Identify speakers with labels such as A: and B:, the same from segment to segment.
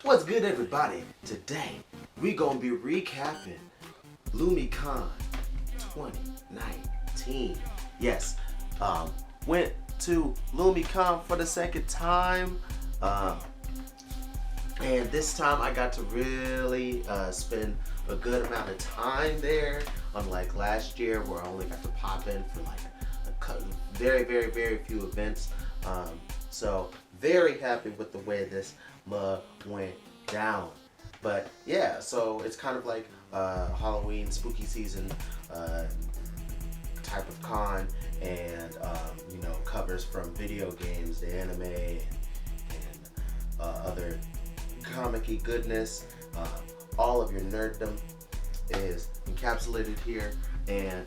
A: What's good, everybody? Today we gonna be recapping Lumi Con 2019. Yes, went to Lumi Con for the second time, and this time I got to really spend a good amount of time there. Unlike last year, where I only got to pop in for like very few events. So very happy with the way this went down. But yeah, so it's kind of like Halloween, spooky season type of con, and you know, covers from video games, the anime, and other comic-y goodness. All of your nerddom is encapsulated here, and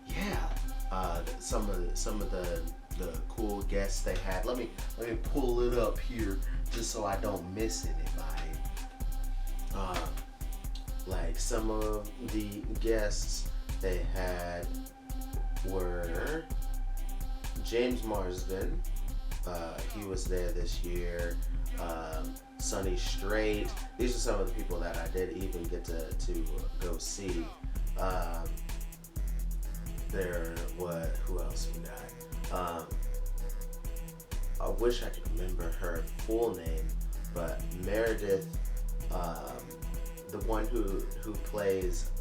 A: yeah, some of the cool guests they had. Let me pull it up here just so I don't miss anybody. Like some of the guests they had were James Marsden. He was there this year. Sonny Strait. These are some of the people that I did even get to go see. Who else we got? I wish I could remember her full name, but Meredith, the one who plays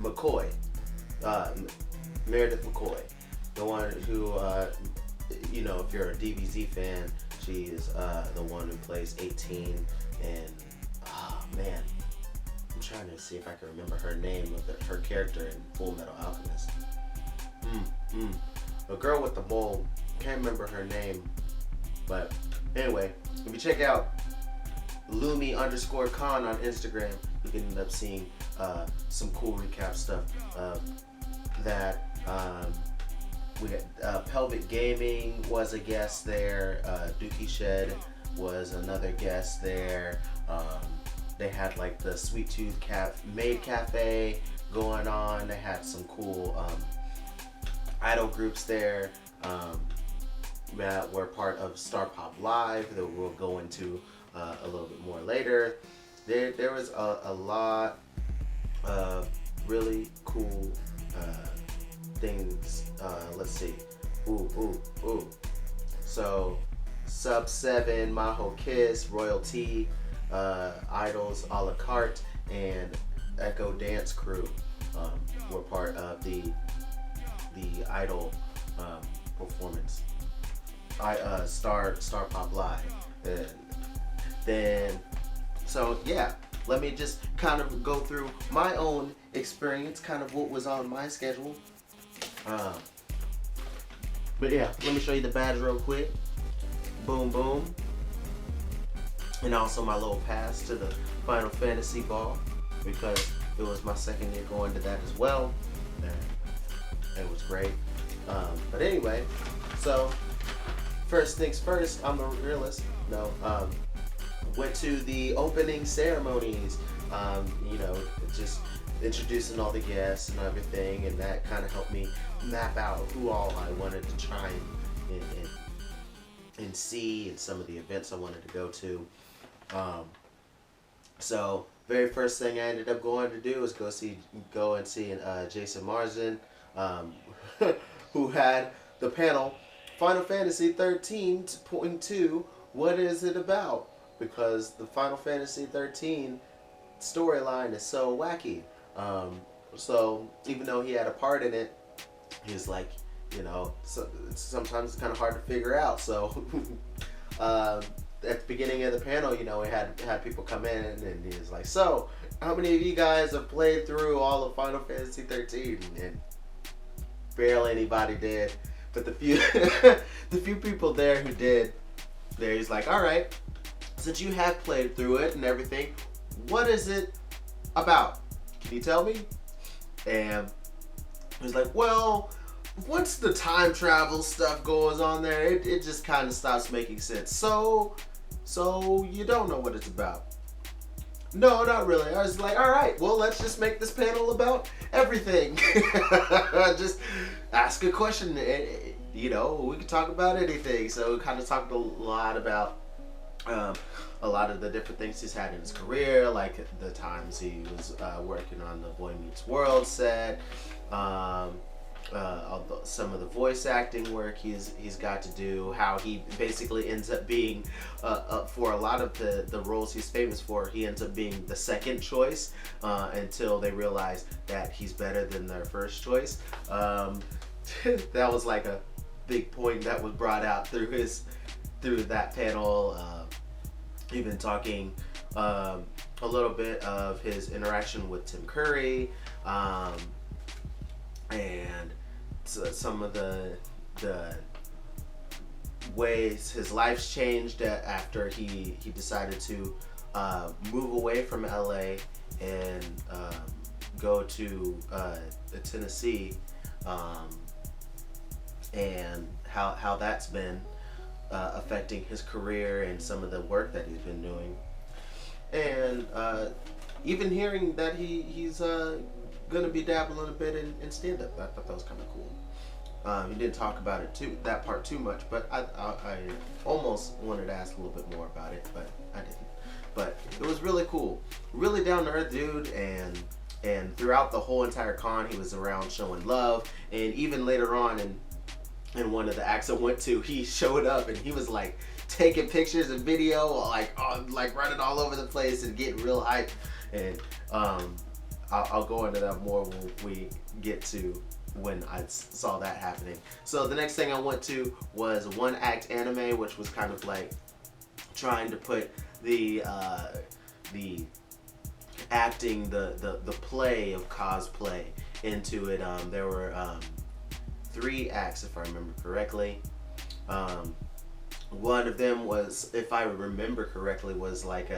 A: McCoy, Meredith McCoy, the one who, you know, if you're a DBZ fan, she is the one who plays 18, and oh man, I'm trying to see if I can remember her name of her character in Full Metal Alchemist. The girl with the mole, can't remember her name, but anyway, if you check out Lumi_Con on Instagram, you can end up seeing some cool recap stuff that we had. Pelvic Gaming was a guest there. Dookie Shed was another guest there. They had like the Sweet Tooth Maid Cafe going on. They had some cool idol groups there that were part of Star Pop Live that we'll go into a little bit more later. There was a lot of really cool things. Let's see. So Sub 7, Maho Kiss, Royalty, Idols a la carte, and Echo Dance Crew were part of the Idol performance. Star Pop Live. And then, so yeah, let me just kind of go through my own experience, kind of what was on my schedule. But yeah, let me show you the badge real quick. Boom, boom. And also my little pass to the Final Fantasy Ball, because it was my second year going to that as well. And it was great. But anyway, so first things first, I'm a realist. No, went to the opening ceremonies. You know, just introducing all the guests and everything, and that kind of helped me map out who all I wanted to try and see, and some of the events I wanted to go to. So very first thing I ended up going to do was go and see Jason Marsden, who had the panel Final Fantasy 13.2. What is it about? Because the Final Fantasy 13 storyline is so wacky. So even though he had a part in it, he's like, you know, sometimes it's kind of hard to figure out. So at the beginning of the panel, you know, we had people come in, and he was like, so how many of you guys have played through all of Final Fantasy 13? And barely anybody did. But the few people there who did, he's like, all right, since you have played through it and everything, what is it about? Can you tell me? And he's like, well, once the time travel stuff goes on there, it just kind of stops making sense. So you don't know what it's about? No, not really. I was like, all right, well, let's just make this panel about everything. Just ask a question. You know, we could talk about anything. So we kind of talked a lot about a a lot of the different things he's had in his career, like the times he was working on the Boy Meets World set, some of the voice acting work he's got to do, how he basically ends up being, for a lot of the roles he's famous for, he ends up being the second choice until they realize that he's better than their first choice. That was like a big point that was brought out through that panel. Even talking a little bit of his interaction with Tim Curry, and some of the ways his life's changed after he decided to move away from LA and go to Tennessee, and how that's been affecting his career and some of the work that he's been doing, and even hearing that he's gonna be dabbling a bit in stand-up. I thought that was kind of cool. He didn't talk about it that part too much, but I almost wanted to ask a little bit more about it, but I didn't. But it was really cool, really down to earth dude, and throughout the whole entire con, he was around showing love, and even later on in one of the acts I went to, he showed up and he was like taking pictures and video, like running all over the place and getting real hyped. And I'll go into that more when we get to when I saw that happening. So the next thing I went to was One Act Anime, which was kind of like trying to put the acting, the play of cosplay into it. There were 3 acts, if I remember correctly. One of them was, if I remember correctly, was like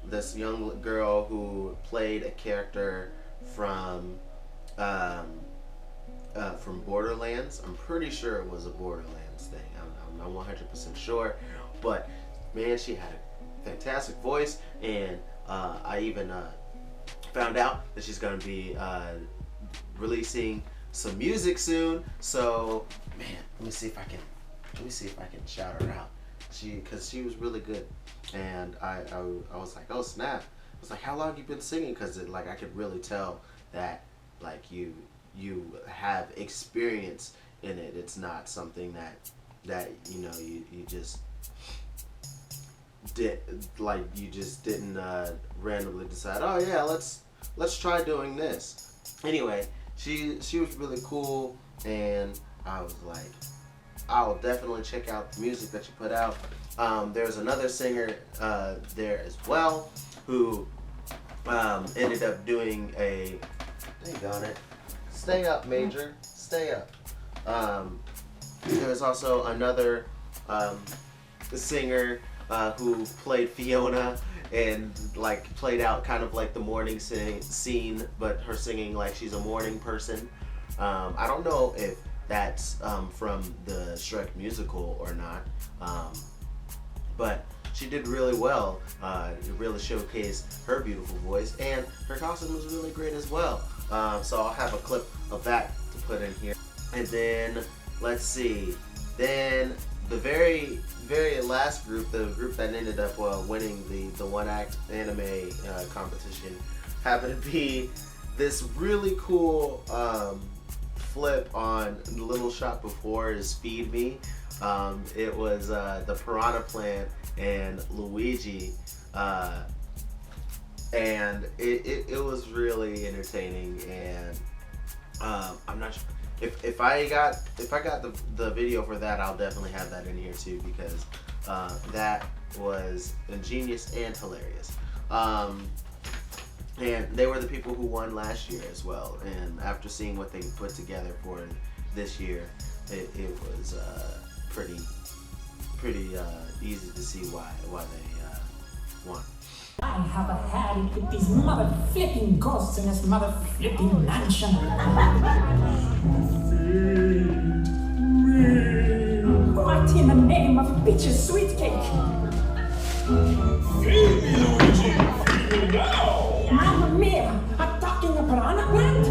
A: this young girl who played a character from Borderlands. I'm pretty sure it was a Borderlands thing. I'm not 100% sure, but man, she had a fantastic voice, and I even found out that she's gonna be releasing some music soon. So man, let me see if I can shout her out. Because she was really good, and I was like, oh snap! I was like, how long you been singing? Because like I could really tell that like you have experience in it. It's not something that you just didn't randomly decide, oh yeah, let's try doing this. Anyway, she was really cool, and I was like, I'll definitely check out the music that you put out. There's another singer there as well who ended up doing a, dang on it, stay up Major, stay up. There's also another singer who played Fiona and like played out kind of like the morning scene, but her singing like she's a morning person. I don't know if that's from the Shrek musical or not, but she did really well. It really showcased her beautiful voice, and her costume was really great as well. So I'll have a clip of that to put in here. And then let's see, then the very last group, the group that ended up winning the One Act Anime competition, happened to be this really cool flip on Little Shop Before is Feed Me. It was the Piranha Plant and Luigi, and it was really entertaining. And I'm not sure if I got the video for that, I'll definitely have that in here too, because that was ingenious and hilarious. And they were the people who won last year as well. And after seeing what they put together for this year, it was pretty easy to see why they won.
B: I have a had it with these mother flipping ghosts in this mother flipping mansion. What in the name of bitch's sweet cake?
C: Feed me, Luigi! Feed me now!
B: Mamma mia! Attacking a piranha plant?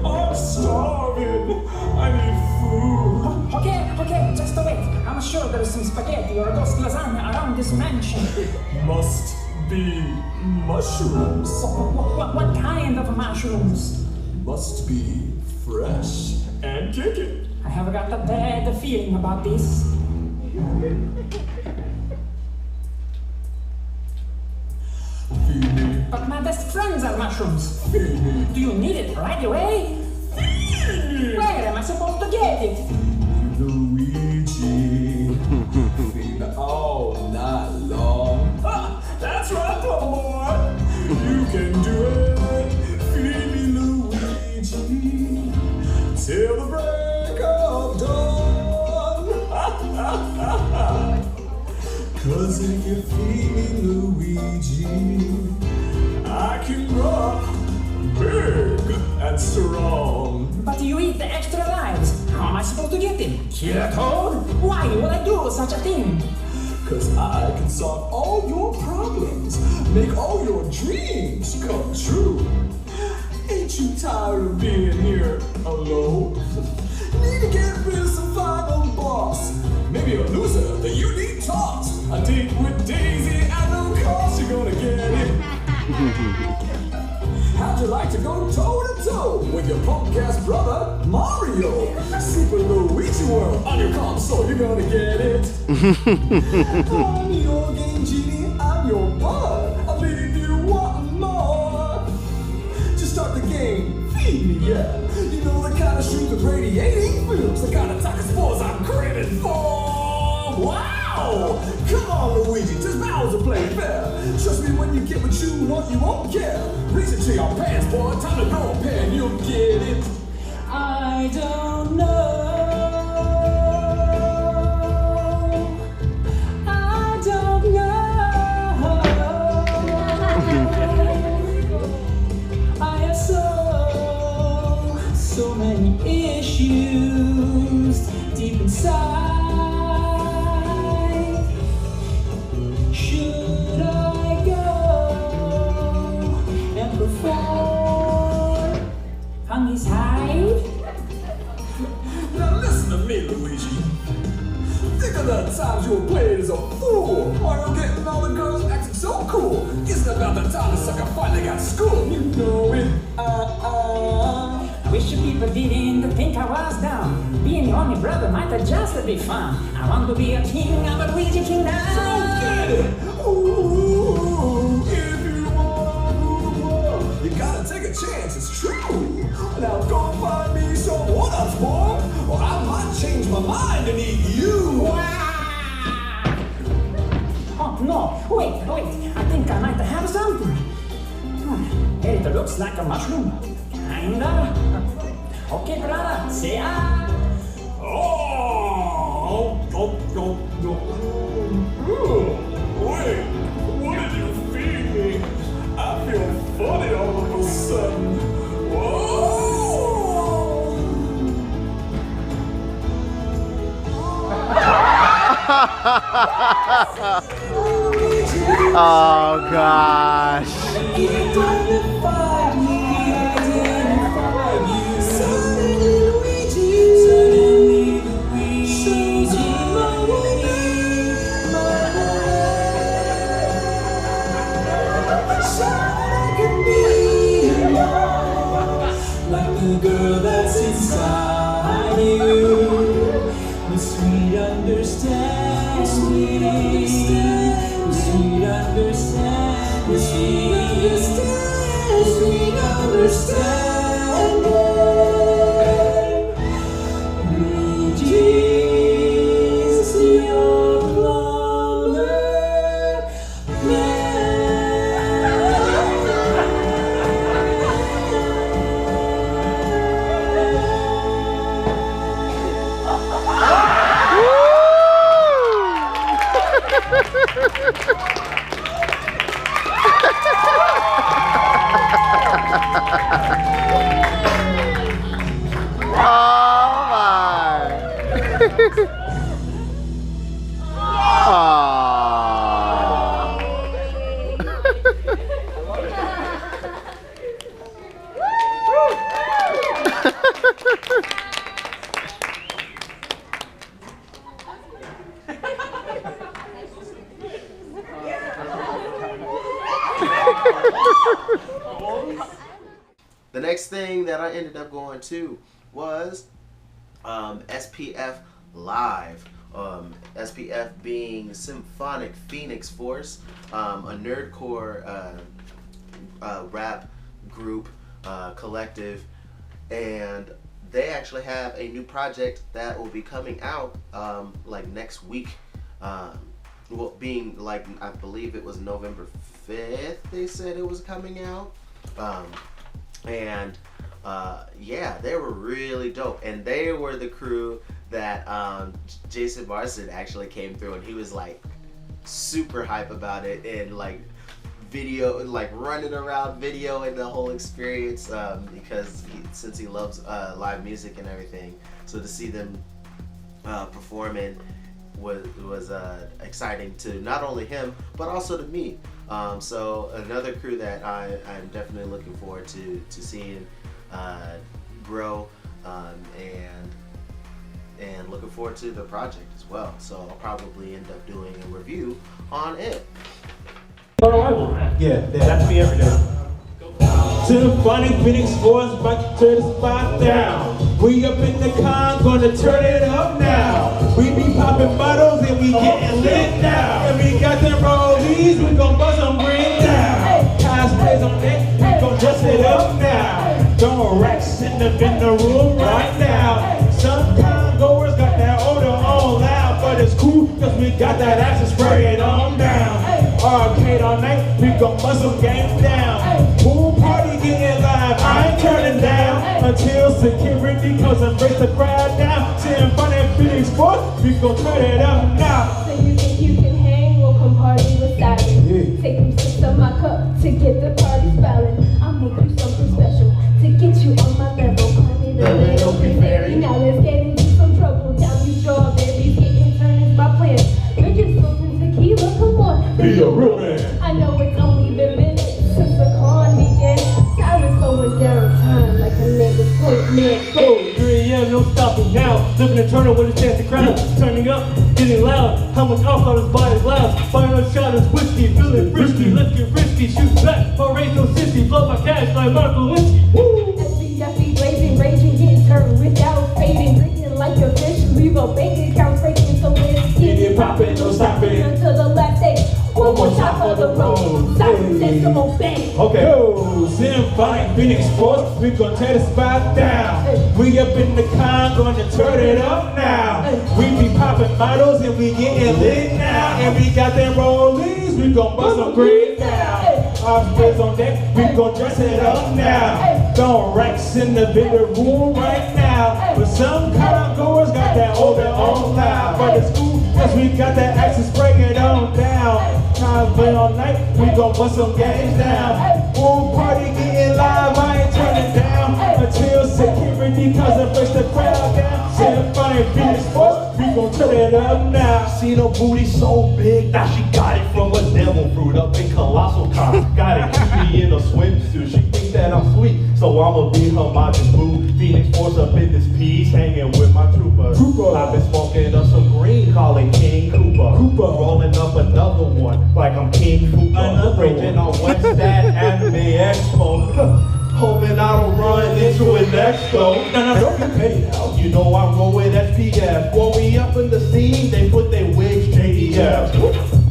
C: I'm starving! I need food!
B: Okay, just wait. I'm sure there's some spaghetti or ghost lasagna around this this mansion.
C: Must be mushrooms.
B: What kind of mushrooms?
C: Must be fresh and kicking.
B: I have got a bad feeling about this.
C: Feed me,
B: But my best friends are mushrooms.
C: feed me,
B: Do you need it right away?
C: feed me.
B: Where am I supposed to get it?
C: Luigi. Feed me all night long. Ah, that's right, little boy. You can do it. Feed me, Luigi. Till the break of dawn. 'Cause if you feed me, Luigi, I can grow up big and strong.
B: But you eat the extra lives. How am I supposed to get them? Kill a toad? Why would I do such a thing?
C: 'Cause I can solve all your problems, make all your dreams come true. Ain't you tired of being here alone? Need to get rid of some final boss. Maybe a loser that you need tossed. A date with Daisy at no cost, you're gonna get it. How'd you like to go toe to toe with your punk ass brother Mario? Super Luigi World on your console, you're gonna get it. I'm your game genie, I'm your bud. I'll leave you wanting more. Just start the game, feed me, yeah. You know the kind of shoot with radiating fumes, the kind of taco spores I'm craving for. Wow! Come on, Luigi, just bounce and play fair. Trust me, when you get what you want, you won't care. Reach into your pants, boy, time to go a pen, you'll get it.
B: I don't know. I don't know. I have so many issues deep inside. Should I go and perform on his hide?
C: Now listen to me, Luigi. Think of the times you were played as a fool. While you're getting all the girls acting so cool. Isn't about the time the sucker finally got school. You know it.
B: I wish you people didn't think I was dumb. Being your only brother might have just be fun. I want to be a king of a Luigi Kingdom.
C: Get it. Ooh, if you wanna rule the world, you gotta take a chance, it's true. Now go find me some one-ups, boy, or I might change my mind and eat you.
B: Oh no, wait, I think I might have something. It looks like a mushroom. Kinda. Okay, brother, say I.
C: Wait, what did you feed me? I feel funny all of a sudden. Whoa!
A: Oh gosh.
C: Like the girl that's inside you, the sweet understanding, the sweet understanding, the sweet understanding.
A: The next thing that I ended up going to was SPF Live. SPF being Symphonic Phoenix Force, a nerdcore rap group, collective, and they actually have a new project that will be coming out like next week. Well, being like, I believe it was November 5th they said it was coming out. Yeah, they were really dope, and they were the crew that Jason Marsden actually came through, and he was like super hype about it, and like video, like running around video and the whole experience, because since he loves live music and everything, so to see them performing was exciting to not only him but also to me. So another crew that I'm definitely looking forward to seeing grow, and looking forward to the project as well. So I'll probably end up doing a review on it.
D: Yeah, that's me every day. Symphonic Phoenix Force about to turn the spot down. We up in the con, gonna turn it up now. We be popping bottles and we getting lit now. And we got them rollies, we gon' bust them green down. Cosplays on deck, we gon' dress it up now. Throwing racks in the room right now. Some con goers got that odor on loud, but it's cool cause we got that action spray it on down. Arcade all night, we gon' bust some games down. Pool party getting live, I ain't turning down until security comes and breaks the crowd down. Symphonic Phoenix Force, we gon' turn it up now.
E: So you think you can hang? Well, come party with Siren. Yeah. Take them sips of my cup to get the party spelling. I'll make you something special to get you on my level. Call me the little fairy. Now let's get into some trouble. Down these strawberries, getting turned is my plan. We're just smoking tequila, come on.
D: Be a real man.
E: I know it's only been minutes since the con began. Siren's slowing down time like a nigga's point man.
D: 3 a.m. no stopping now. Looking to turn on with a chance to crowd. Turning up, getting loud. How much alcohol is body's loud? Final shot is whiskey, feeling frisky. Let's get risky, shoot back. My race no sissy, blow my cash like Marco Lewinsky. Woo!
E: SPF blazing, raging, getting turned without fading. Drinking like a fish, leave a bank account breaking. So let's
D: Get it poppin', no stopping.
E: until the last day. One more shot for the road. Siren says come on, bang.
D: Okay. Yo, Symphonic Phoenix Force, we gon' tear the spot down. We up in the con, gonna turn it up now. We be popping bottles and we getting lit now. And we got them rollies, we gon' bust some green now. Our sprays on deck, we gon' dress it up now. Throwing racks in the bigger room right now. But some con goers got that odor on loud. But it's cool, cause we got that action spray it on down. Play all night, we gon' bust some games down. Pool party getting live, I ain't turning down until security comes and breaks the crowd down. Symphonic Phoenix Force, we gon' turn it up now.
F: Seen her booty so big, now she got it from a devil fruit up in colossal times. Got it, keep me in a swimsuit. She think that I'm sweet, so I'ma be her modest boo. Phoenix Force up in this piece, hanging with my troopers. I've been smoking up some green, calling King Cooper. Rolling up another one, like I'm King Cooper. Raging on West Stat Anime Expo. Hoping I don't run into it next though.
D: No, don't be petty now.
F: You know I roll with SPF. When we up in the scene, they put their wigs JDF.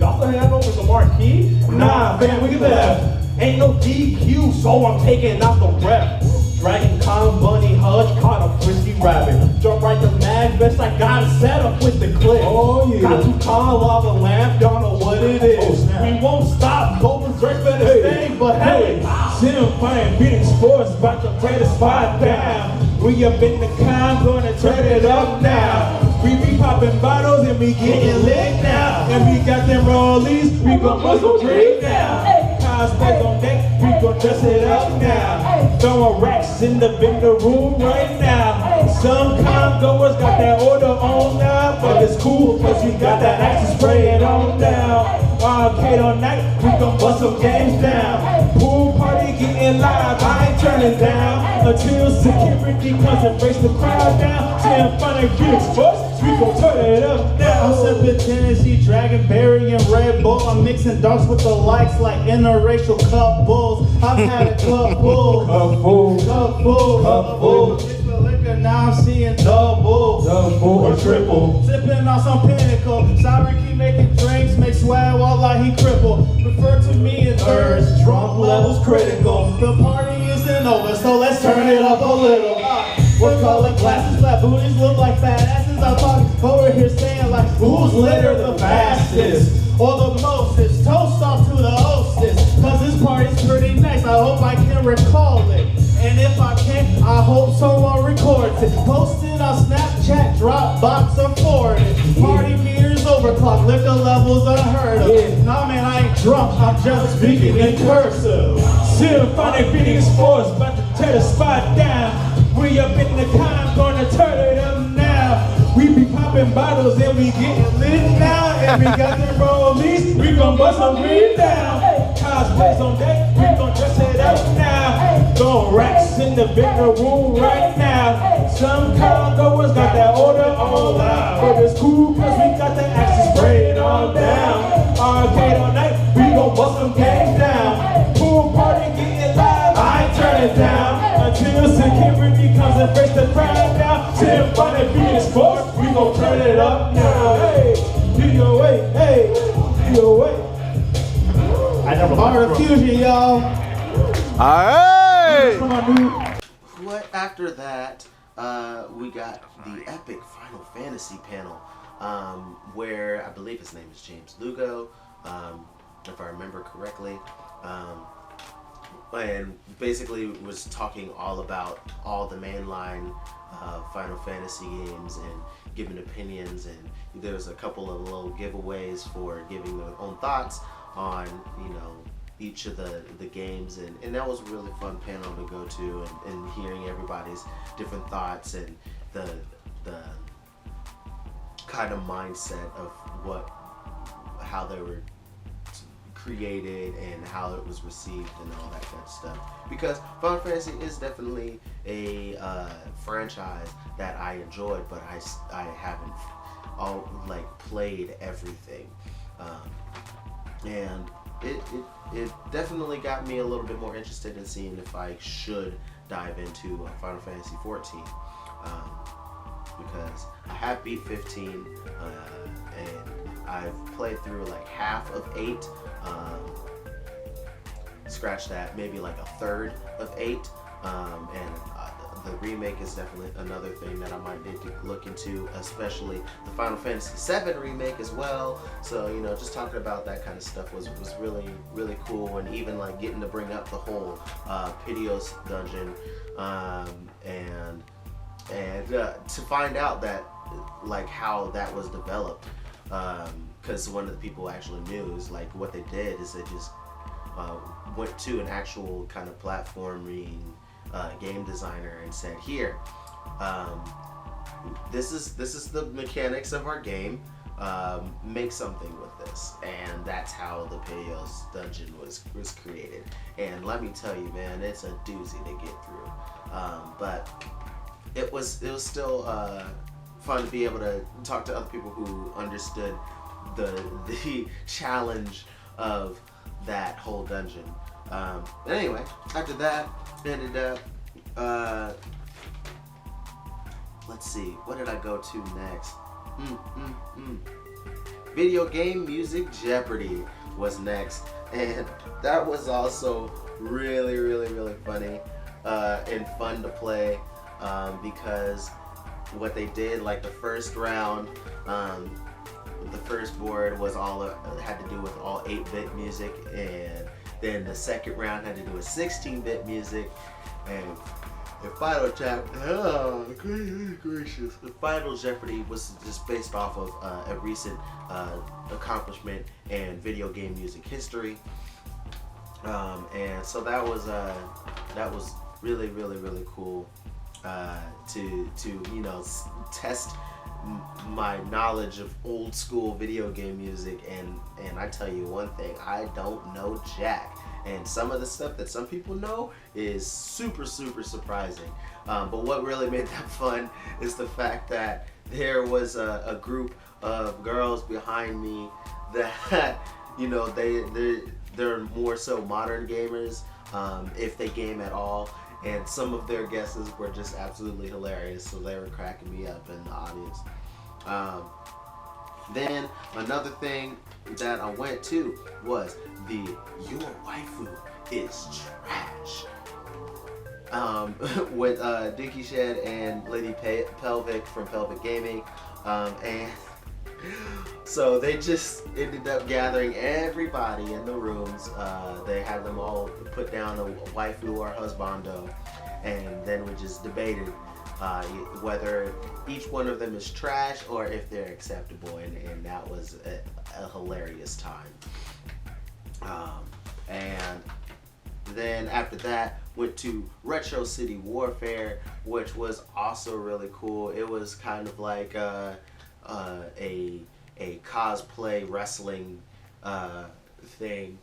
F: Y'all still hand over the marquee?
D: Nah, fam, we can laugh.
F: Ain't no DQ, so I'm taking out the rep. Dragon Con, Bunny, Hudge, caught a frisky rabbit. Jump right to mag vest, I got it set up with the clip.
D: Oh yeah.
F: Got 2 con lava lamp, y'all know what it is.
D: Oh, snap.
F: We won't stop, go berserk for the stage, but hey.
D: Symphonic Phoenix Force, about to tear the spot down. We up in the con, gonna turn it up now. We be popping bottles and we getting lit now. And we got them rollies, we gon' bust some drink now. Cosplays on deck, we gon' dress it up now. Throwing racks in the vendor room right now. Some con goers got that order on now, but it's cool cause we got that action spray it on down. Arcade all night, we gon' bust some games down. Pool party getting live, I ain't turning down until security comes and breaks the crowd down. Symphonic Phoenix Force. we gon' turn it up now.
F: I'm sipping Tennessee Dragonberry and Red Bull. I'm mixing darks with the likes like interracial couples. I've had a couple. Couple. Mix the liquor, now I'm seeing double or triple. Sipping on some pinnacle. Sour keep making drinks, make swag while like he crippled. Refer to me in thirds, drunk levels critical. The party isn't over, so let's turn it up a little. What color glasses, flat booties look like fat asses. I'm talking over here saying like, who's litter the fastest or the mostest? Toast off to the hostess, cause this party's pretty nice. I hope I can recall it. And if I can't, I hope someone records it. Post it on Snapchat, Dropbox, or forward it. Party meters overclocked, liquor levels unheard of. Nah man, I ain't drunk, I'm just speaking in cursive.
D: Symphonic Phoenix Force, about to tear the spot down. We up in the con, gonna turn it up now. We be popping bottles and we getting lit now. And we got the rollies, we gon' bust some weed down. Cosplays on deck, we gon' dress it up now. Throwing racks in the bigger room right now. Some congoers got that order all out. But it's cool cause we got the axes sprayed all down. Arcade all night, we gon' bust some games down. Pool party getting live, I ain't turn it down. Until security comes and breaks the crowd down. Symphonic Phoenix Force, we gon' turn it up now. Hey, do your way, hey, do your way.
F: I never
D: Art of Fusion, y'all.
A: Alright!
D: Come on, dude.
A: What after that, we got the epic Final Fantasy panel, where I believe his name is James Lugo, if I remember correctly. And basically was talking all about all the mainline Final Fantasy games and giving opinions, and there was a couple of little giveaways for giving their own thoughts on, you know, each of the games, and that was a really fun panel to go to, and hearing everybody's different thoughts and the kind of mindset of how they were created and how it was received and all that kind of stuff. Because Final Fantasy is definitely a franchise that I enjoyed, but I haven't played everything, and it definitely got me a little bit more interested in seeing if I should dive into Final Fantasy 14, because I have beat 15, and I've played through like half of 8. Scratch that, maybe like a third of 8, and the remake is definitely another thing that I might need to look into, especially the Final Fantasy 7 remake as well. So, you know, just talking about that kind of stuff was really, really cool, and even like getting to bring up the whole Pidios dungeon, and to find out that like how that was developed, because one of the people actually knew is like what they did is they just went to an actual kind of platforming game designer and said, here, this is the mechanics of our game, make something with this. And that's how the Pidios dungeon was created, and let me tell you, man, it's a doozy to get through, but it was still fun to be able to talk to other people who understood the challenge of that whole dungeon. But anyway, after that, ended up, let's see, what did I go to next? Video game music Jeopardy was next, and that was also really, really, really funny and fun to play, because what they did, like the first round, the first board was had to do with all 8-bit music, and then the second round had to do with 16-bit music, and the final the final Jeopardy was just based off of a recent accomplishment in video game music history, and so that was really, really, really cool to you know, test my knowledge of old school video game music, and I tell you one thing, I don't know jack, and some of the stuff that some people know is super, super surprising, but what really made that fun is the fact that there was a group of girls behind me that you know they're more so modern gamers, if they game at all, and some of their guesses were just absolutely hilarious, so they were cracking me up in the audience. Then another thing that I went to was the Your Waifu is Trash with Dinky Shed and Lady Pelvic from Pelvic Gaming, and so they just ended up gathering everybody in the rooms. They had them all put down a waifu or husbando, and then we just debated whether each one of them is trash or if they're acceptable, and that was a hilarious time. And then after that, went to Retro City Warfare, which was also really cool. It was kind of like a cosplay wrestling thing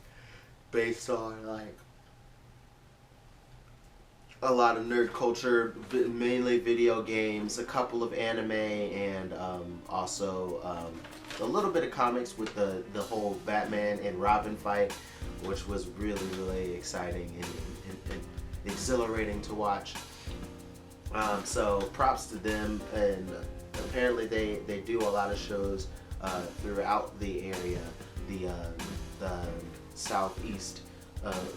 A: based on like a lot of nerd culture, mainly video games, a couple of anime, and also a little bit of comics with the whole Batman and Robin fight, which was really, really exciting and exhilarating to watch. So props to them, and apparently they do a lot of shows throughout the area, the southeast of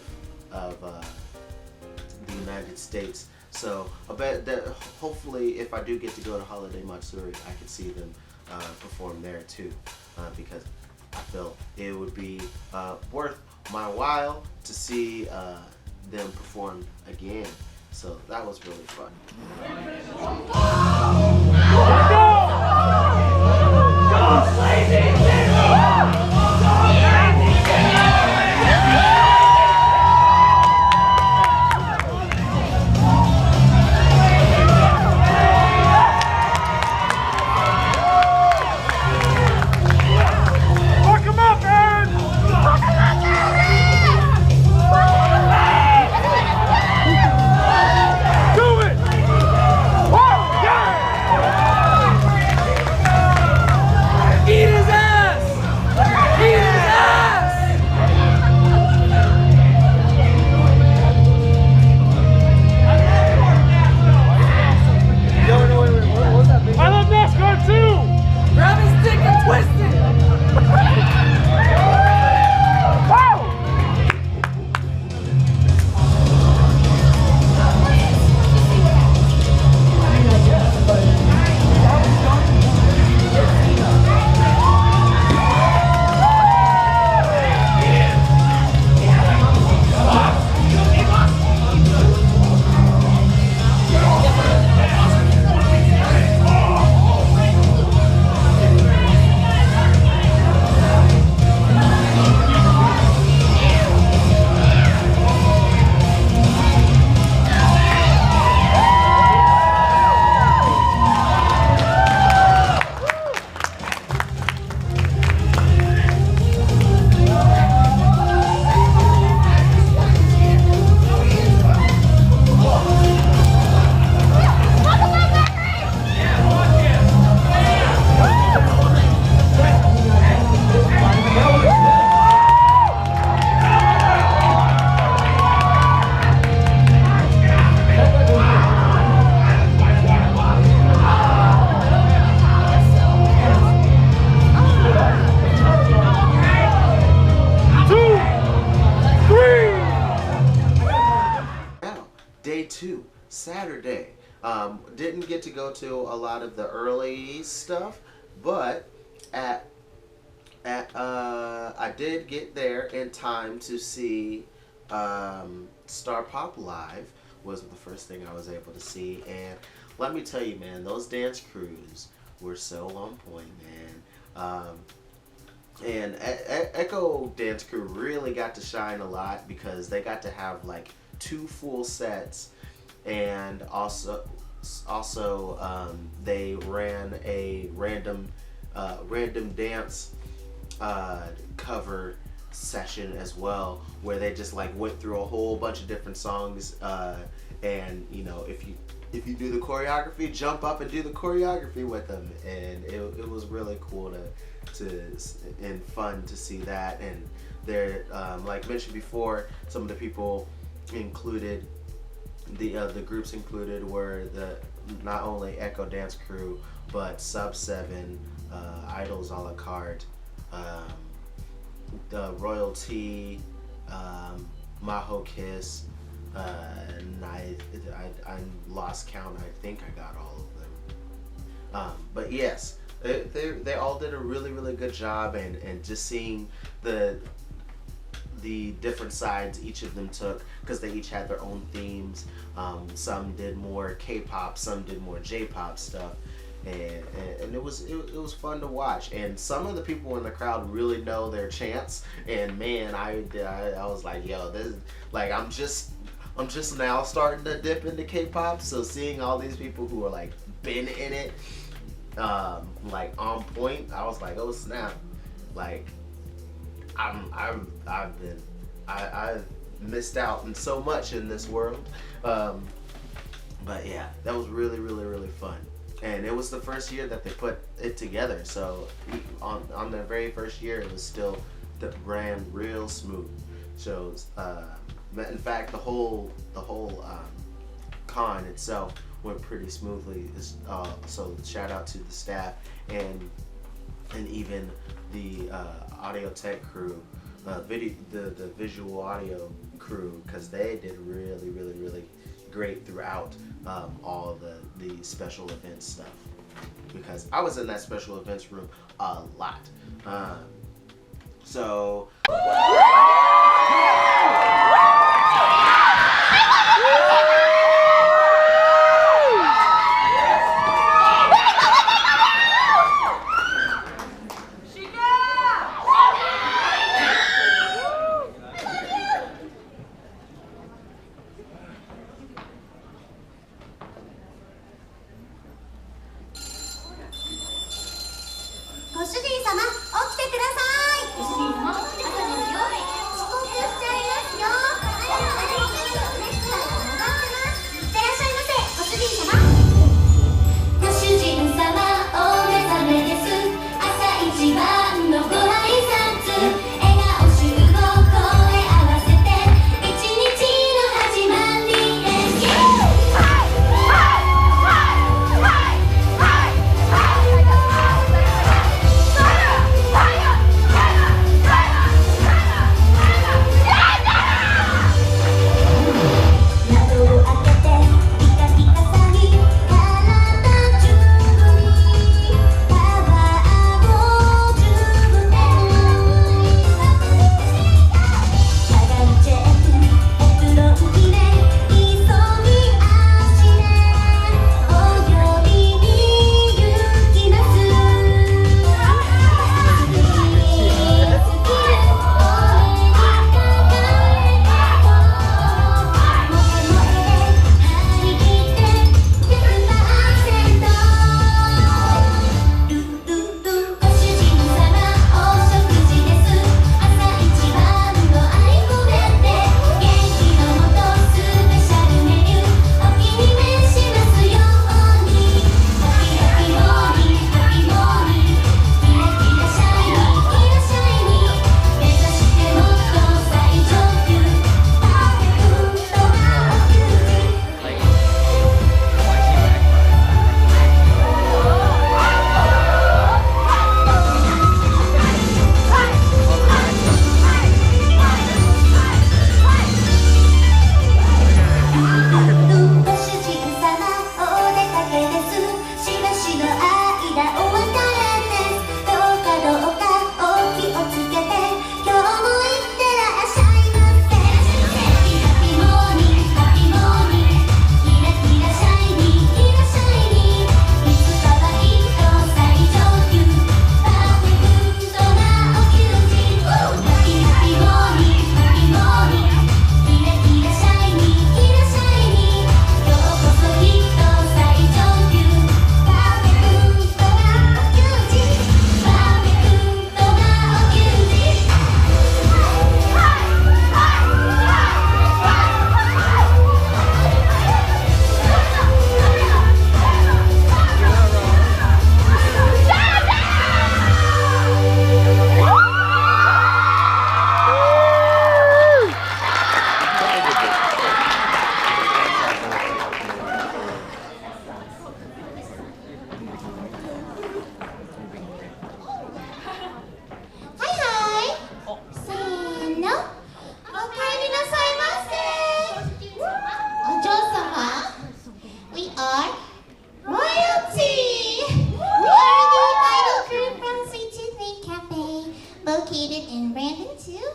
A: the United States. So I bet that hopefully if I do get to go to Holiday Matsuri, I can see them perform there too, because I feel it would be worth my while to see them perform again. So that was really fun. Saturday. Didn't get to go to a lot of the early stuff, but I did get there in time to see Star Pop live. Was the first thing I was able to see, and let me tell you, man, those dance crews were so on point, man. And Echo Dance Crew really got to shine a lot because they got to have like 2 full sets, and also they ran a random dance cover session as well, where they just like went through a whole bunch of different songs and you know, if you do the choreography, jump up and do the choreography with them, and it was really cool to and fun to see that. And there, like mentioned before, some of the people included, the groups included were not only Echo Dance Crew, but Sub 7, Idols a la carte, the Royalty, Maho Kiss, and I lost count. I think I got all of them. But yes, they all did a really good job, and just seeing the different sides each of them took, because they each had their own themes. Some did more K-pop, some did more J-pop stuff, and it was fun to watch. And some of the people in the crowd really know their chants. And man, I was like, yo, this, like, I'm just now starting to dip into K-pop. So seeing all these people who are like been in it, like on point, I was like, oh snap, like I've missed out on so much in this world. But yeah, that was really fun. And it was the first year that they put it together. So on their very first year, it was still ran real smooth. So in fact, the whole con itself went pretty smoothly. So shout out to the staff and even the audio tech crew, the visual audio crew, because they did really great throughout all the special events stuff, because I was in that special events room a lot. So
G: ご主人様、起きてください。ご主人様、朝ですよ。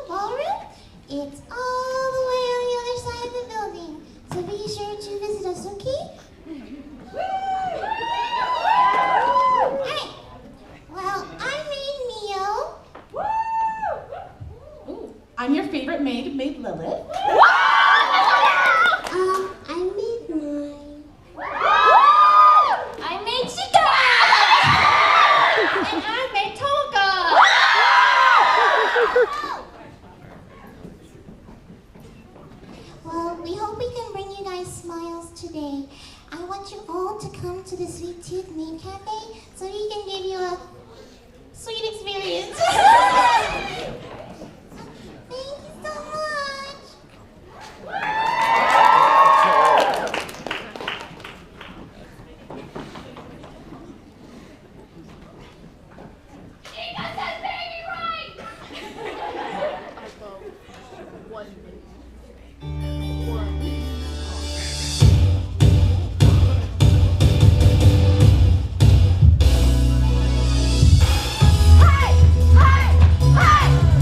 G: ballroom. It's all the way on the other side of the building. So be sure to visit us, okay? Alright. Well, I'm Maid Mio.
H: Ooh, I'm your favorite maid, Maid Lilith.
G: I'm Maid Nine.
E: I'm Maid Chica! And I'm Maid Tonka!
G: Well, we hope we can bring you guys smiles today. I want you all to come to the Sweet Tooth Maid Cafe so we can give you a sweet experience. Thank you so much.
E: Chica said baby right! Hey! Hey! Hey!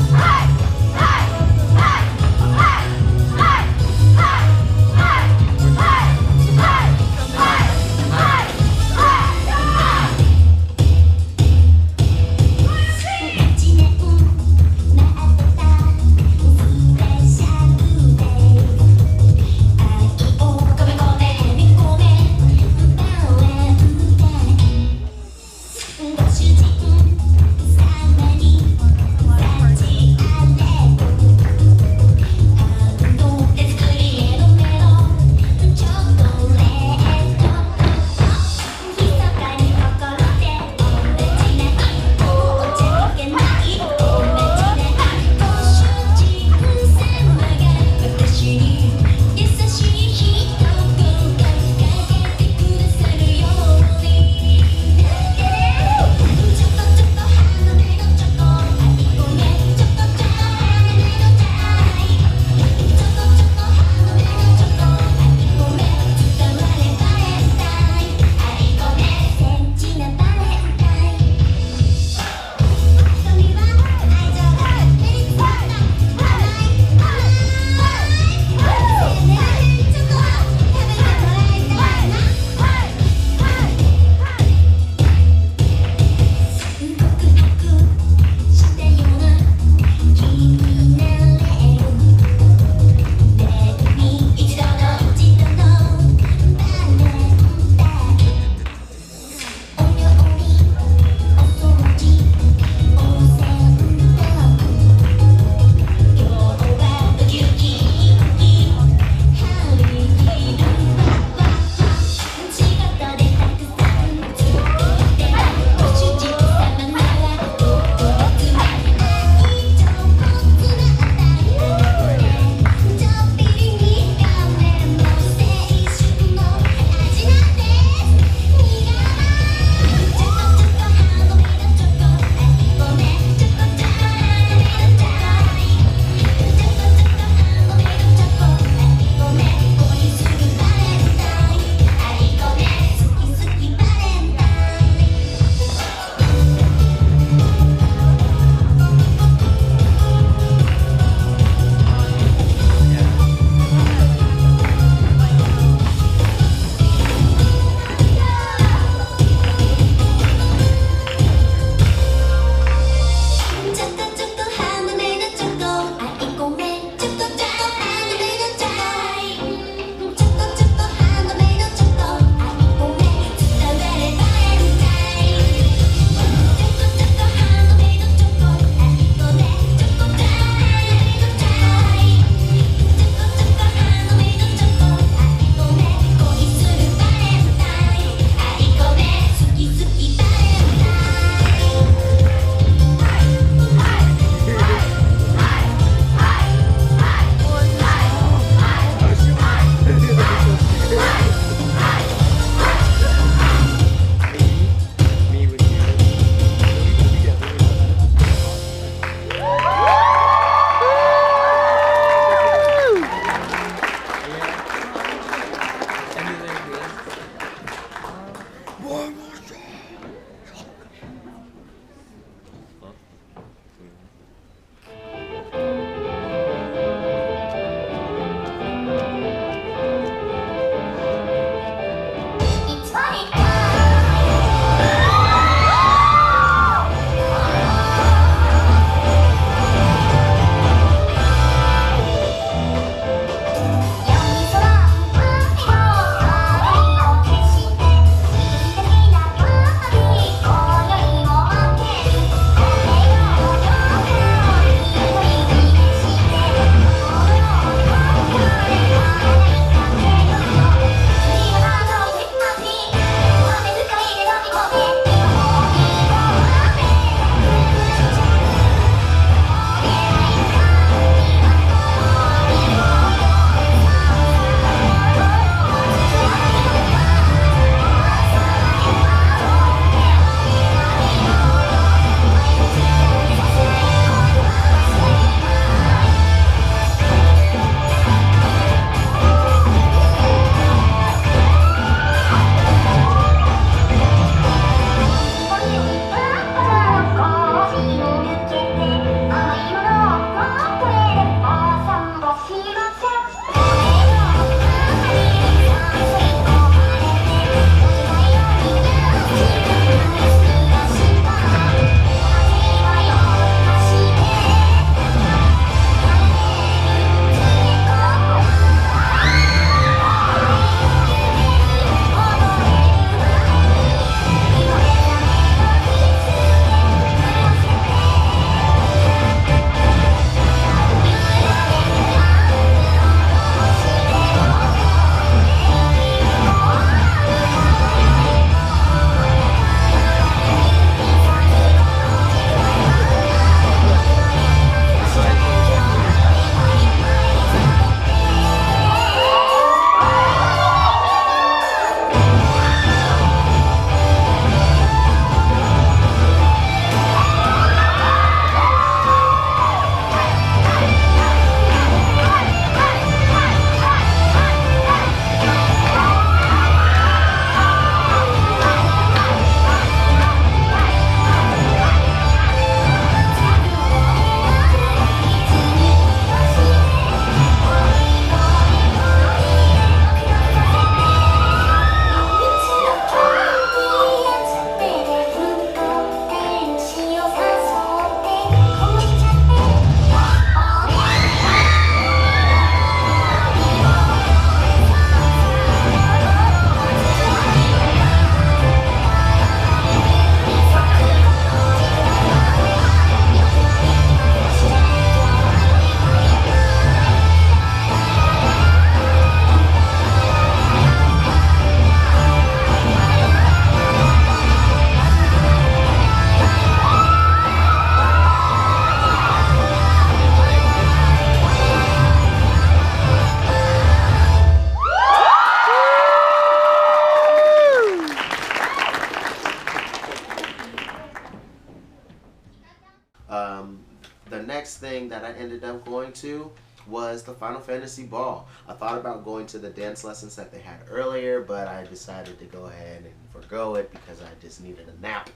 A: was the Final Fantasy Ball. I thought about going to the dance lessons that they had earlier, but I decided to go ahead and forgo it because I just needed a nap.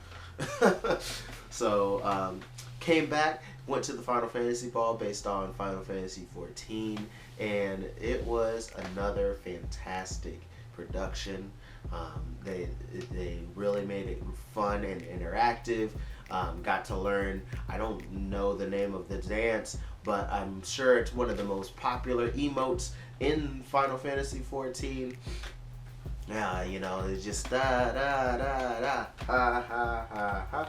A: So came back, went to the Final Fantasy Ball based on Final Fantasy 14, and it was another fantastic production. They really made it fun and interactive. Got to learn, I don't know the name of the dance, but I'm sure it's one of the most popular emotes in Final Fantasy 14. You know, it's just da da da da ha ha ha ha.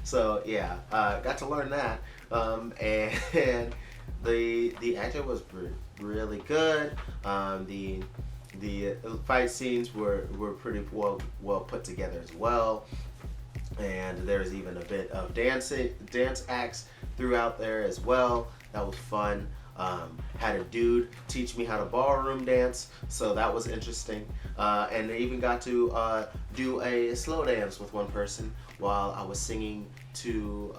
A: So yeah, got to learn that, and the action was really good. The fight scenes were pretty well put together as well, and there's even a bit of dance acts throughout there as well. That was fun. Had a dude teach me how to ballroom dance, so that was interesting. And I even got to do a slow dance with one person while I was singing to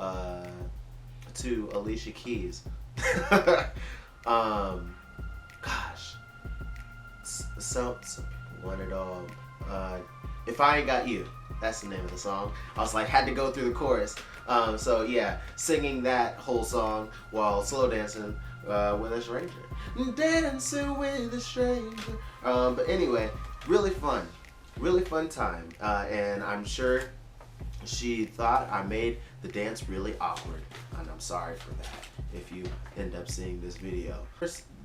A: Alicia Keys. Gosh, some people want it all. If I Ain't Got You, that's the name of the song. I was like, had to go through the chorus. So yeah, singing that whole song while slow dancing with a stranger. Dancing with a stranger. But anyway, really fun time. And I'm sure she thought I made the dance really awkward. And I'm sorry for that if you end up seeing this video.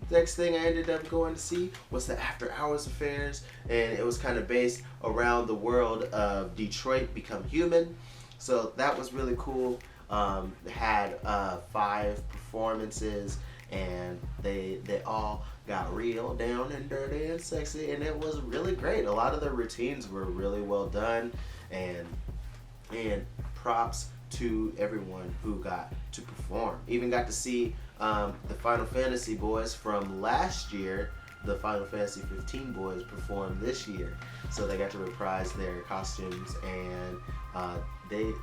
A: Next thing I ended up going to see was the After Hours Affairs, and it was kind of based around the world of Detroit Become Human. So that was really cool. They had 5 performances, and they all got real down and dirty and sexy, and it was really great. A lot of the routines were really well done, and props to everyone who got to perform. Even got to see the Final Fantasy boys from last year, the Final Fantasy 15 boys, perform this year. So they got to reprise their costumes, and they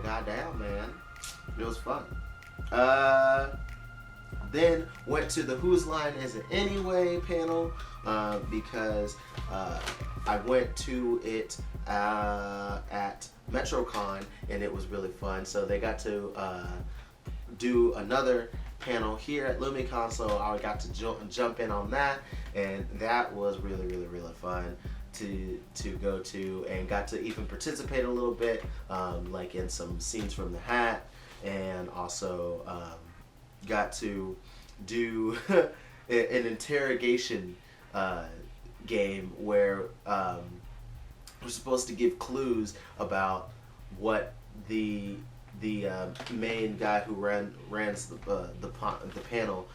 A: got down, man. It was fun. Then went to the Whose Line Is It Anyway panel because I went to it at MetroCon, and it was really fun. So they got to do another panel here at Lumi Con, so I got to jump in on that, and that was really fun to go to, and got to even participate a little bit, like in some scenes from the hat, and also got to do an interrogation game where we're supposed to give clues about what the main guy who runs the panel,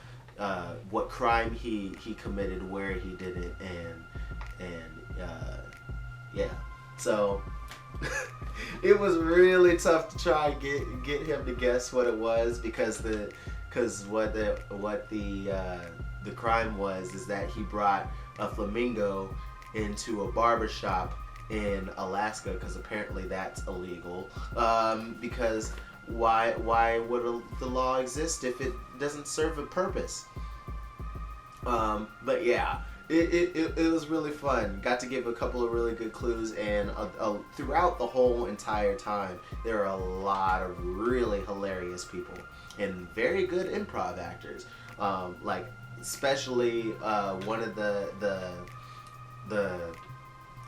A: what crime he committed, where he did it, and yeah. So it was really tough to try and get him to guess what it was, because what the crime was is that he brought a flamingo into a barber shop in Alaska, because apparently that's illegal. Because why would the law exist if it doesn't serve a purpose? But yeah, it was really fun. Got to give a couple of really good clues, and throughout the whole entire time, there are a lot of really hilarious people and very good improv actors. Like especially one of the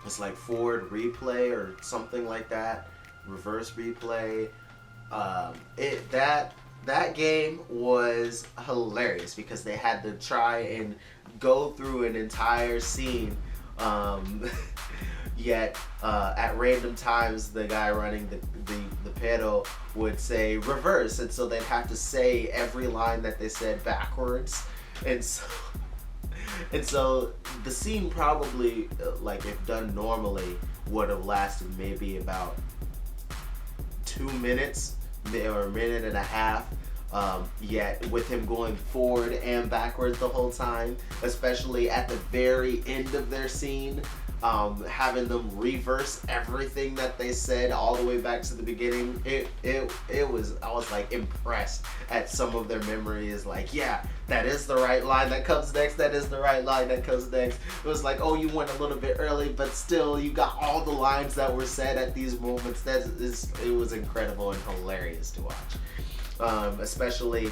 A: it's like forward replay or something like that, reverse replay. That game was hilarious because they had to try and go through an entire scene, yet at random times the guy running the panel would say reverse, and so they'd have to say every line that they said backwards, and so the scene probably, like if done normally, would have lasted maybe about 2 minutes or a minute and a half. Yet with him going forward and backwards the whole time, especially at the very end of their scene, having them reverse everything that they said all the way back to the beginning. It was, I was like impressed at some of their memories. Like, yeah, that is the right line that comes next. That is the right line that comes next. It was like, oh, you went a little bit early, but still you got all the lines that were said at these moments. It was incredible and hilarious to watch. Especially,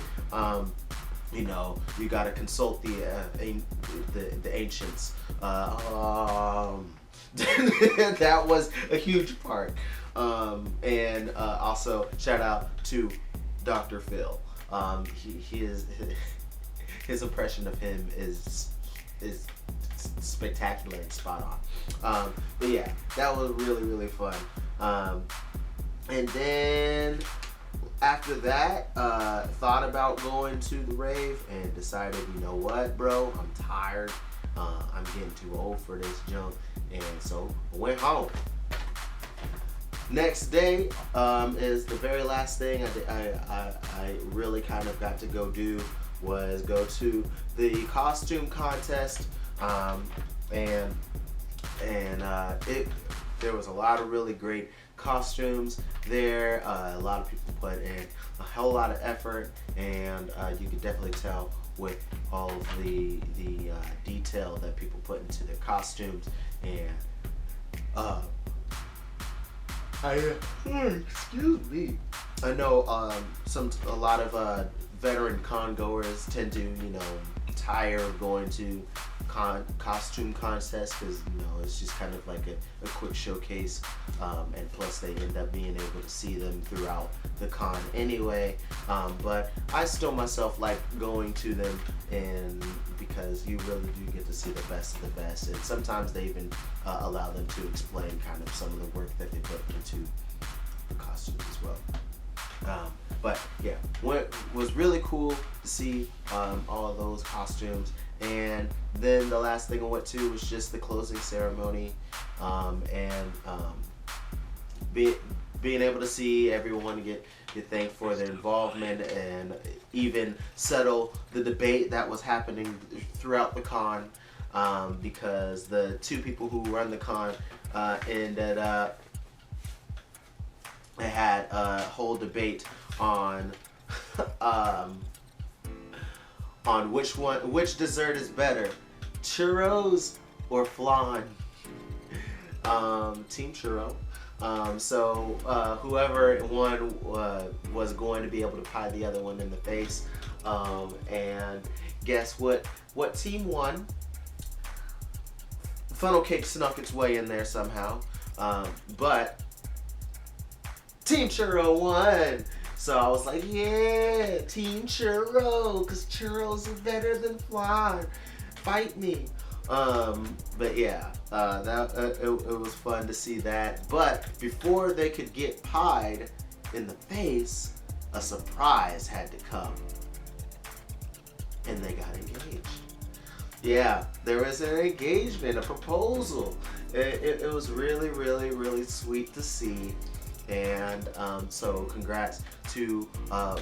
A: you know, you got to consult the ancients. That was a huge part. And also shout out to Dr. Phil. His impression of him is spectacular and spot on. But yeah, that was really, really fun. And then after that, thought about going to the rave and decided, you know what, bro, I'm tired. I'm getting too old for this junk, and so I went home. Next day is the very last thing I really kind of got to go do was go to the costume contest, and there was a lot of really great costumes there. A lot of people put in a hell lot of effort, and you could definitely tell with all of the detail that people put into their costumes. And excuse me. I know a lot of veteran con goers tend to, you know, tire of going to costume contests because, you know, it's just kind of like a quick showcase, and plus they end up being able to see them throughout the con anyway. But I still myself like going to them, and because you really do get to see the best of the best, and sometimes they even allow them to explain kind of some of the work that they put into the costumes as well. But yeah, what was really cool to see all of those costumes. And then the last thing I went to was just the closing ceremony, and being able to see everyone get thanked for their involvement, and even settle the debate that was happening throughout the con, because the two people who run the con ended up had a whole debate on which dessert is better, churros or flan. Team churro. So whoever won was going to be able to pie the other one in the face. And guess what? What team won? Funnel cake snuck its way in there somehow, but Team Churro won. So I was like, yeah, Team Churro, because churros are better than flan. Fight me. But yeah, it was fun to see that. But before they could get pied in the face, a surprise had to come. And they got engaged. Yeah, there was an engagement, a proposal. It was really, really, really sweet to see. And so congrats to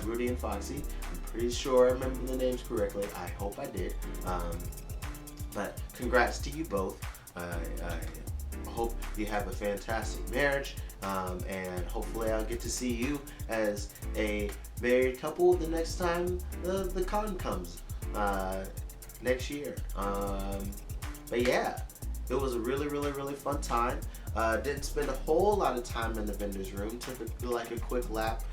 A: Rudy and Foxy. I'm pretty sure I remember the names correctly. I hope I did. But congrats to you both. I hope you have a fantastic marriage. And hopefully I'll get to see you as a married couple the next time the con comes next year. But yeah, it was a really, really, really fun time. Didn't spend a whole lot of time in the vendor's room. Took like a quick lap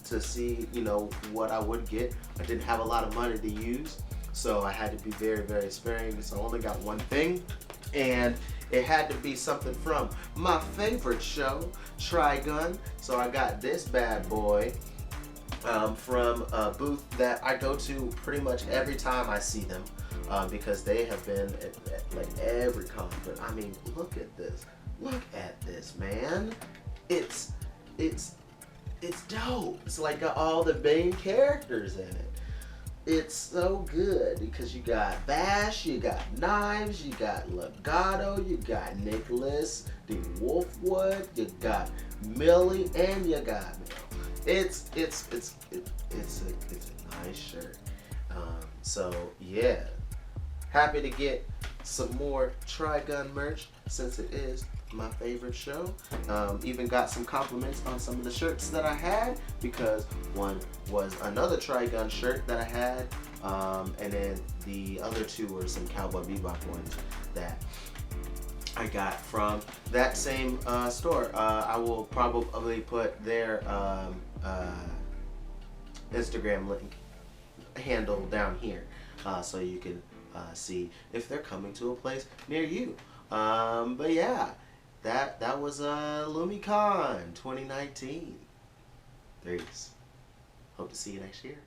A: to see, you know, what I would get. I didn't have a lot of money to use, so I had to be very, very sparing. So I only got one thing, and it had to be something from my favorite show, Trigun. So I got this bad boy from a booth that I go to pretty much every time I see them. Because they have been at like every con. But I mean, look at this. Look at this, man. It's dope. It's like got all the main characters in it. It's so good because you got Bash, you got Knives, you got Legato, you got Nicholas, the Wolfwood, you got Millie, and you got me. It's a nice shirt. So yeah. Happy to get some more Trigun merch since it is my favorite show. Even got some compliments on some of the shirts that I had, because one was another Trigun shirt that I had, and then the other two were some Cowboy Bebop ones that I got from that same store. I will probably put their Instagram link handle down here, so you can see if they're coming to a place near you. But yeah, that was Lumi Con 2019. Thanks. Hope to see you next year.